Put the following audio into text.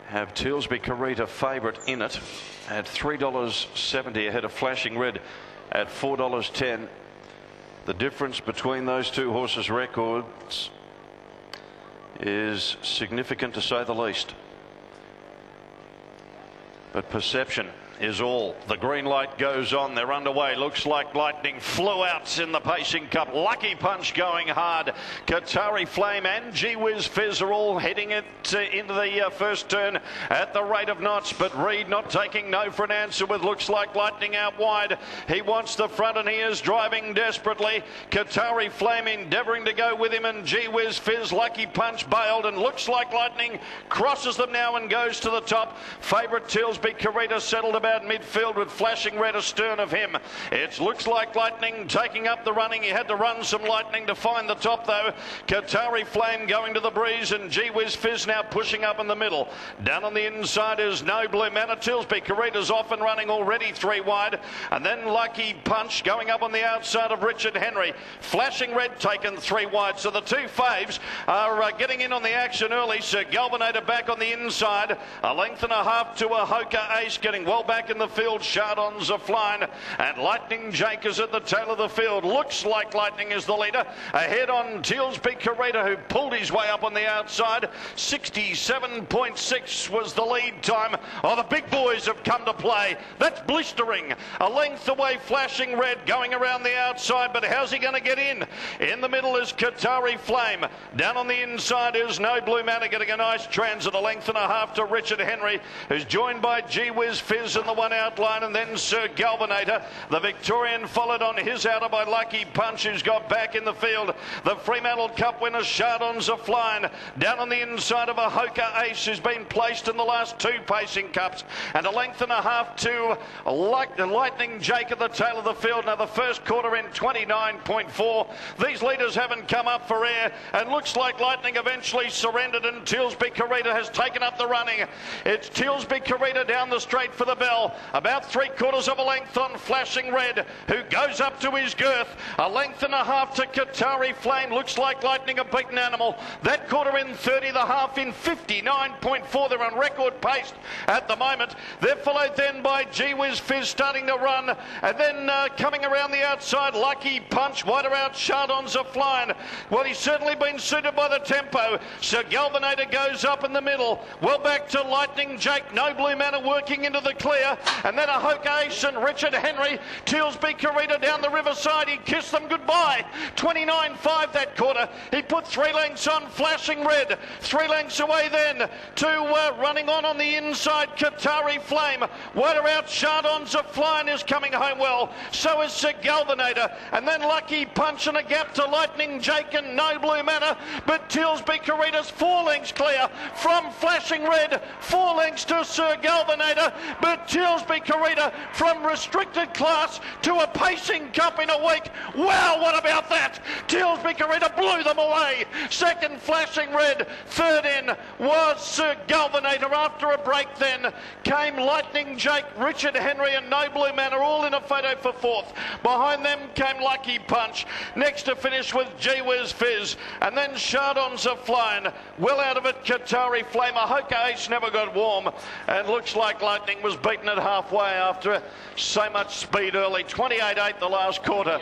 have Tealsby Karalta favourite in it at $3.70 ahead of Flashing Red at $4.10. The difference between those two horses' records is significant, to say the least. But perception is all. The green light goes on. They're underway. Looks like lightning flew out in the Pacing Cup. Lucky Punch going hard. Qatari Flame and Gee Whiz Fizz are all heading it into the first turn at the rate of knots. But Reed not taking no for an answer with Looks Like Lightning out wide. He wants the front and he is driving desperately. Qatari Flame endeavouring to go with him, and Gee Whiz Fizz. Lucky Punch bailed, and Looks Like Lightning crosses them now and goes to the top. Favourite Tealsby Karalta settled about midfield with Flashing Red astern of him. It Looks Like Lightning taking up the running. He had to run some lightning to find the top though. Qatari Flame going to the breeze, and Gee Whiz Fizz now pushing up in the middle. Down on the inside is No Blue Manor. Tealsby Karalta's off and running already 3 wide, and then Lucky Punch going up on the outside of Richard Henry. Flashing Red taken 3 wide, so the two faves are getting in on the action early. Sir Galvanator back on the inside, a length and a half to a Hoka Ace getting well back in the field. Chardons are flying, and Lightning Jake is at the tail of the field. Looks Like Lightning is the leader, ahead on Tealsby Karalta, who pulled his way up on the outside. 67.6 was the lead time. Oh, the big boys have come to play. That's blistering. A length away Flashing Red going around the outside, but how's he going to get in? In the middle is Qatari Flame. Down on the inside is No Blue Manor getting a nice transit, a length and a half to Richard Henry, who's joined by Gee Whiz Fizz in the one outline, and then Sir Galvanator. The Victorian followed on his outer by Lucky Punch, who's got back in the field. The Fremantle Cup winner Chardons are flying. Down on the inside of a Hoka Ace, who's been placed in the last 2 Pacing Cups, and a length and a half to Lightning Jake at the tail of the field. Now the first quarter in 29.4. These leaders haven't come up for air, and Looks Like Lightning eventually surrendered, and Tealsby Karalta has taken up the running. It's Tealsby Karalta down the straight for the bell, about 3/4 of a length on Flashing Red, who goes up to his girth. A length and a half to Qatari Flame. Looks Like Lightning, a beaten animal. That quarter in 30, the half in 59.4. They're on record pace at the moment. They're followed then by Gee Whiz Fizz starting to run, and then coming around the outside, Lucky Punch. Wider out, Chardons are flying. Well, he's certainly been suited by the tempo. Sir Galvanator goes up in the middle. Well back to Lightning Jake. No Blue Manor working into the clear, and then a Hoka Ace and Richard Henry. Tealsby Karalta down the riverside. He kissed them goodbye. 29.5 that quarter. He put 3 lengths on Flashing Red. 3 lengths away then to running on the inside, Qatari Flame. Wider out, Chardons are flying, is coming home well. So is Sir Galvanator, and then Lucky Punch and a gap to Lightning Jake and No Blue Manor. But Tealsby Karalta's 4 lengths clear from Flashing Red. 4 lengths to Sir Galvanator, but Tealsby Karalta from restricted class to a Pacing Cup in a week. Wow, what about that? Tealsby Karalta blew them away. Second, Flashing Red. Third in was Sir Galvanator. After a break then came Lightning Jake, Richard Henry and No Blue Manor, all in a photo for 4th. Behind them came Lucky Punch. Next to finish with Gee Whiz Fizz, and then Chardons are flying. Well out of it, Qatari Flame. A Hoka Ace never got warm, and Looks Like Lightning was beaten at halfway after so much speed early. 28.8 the last quarter.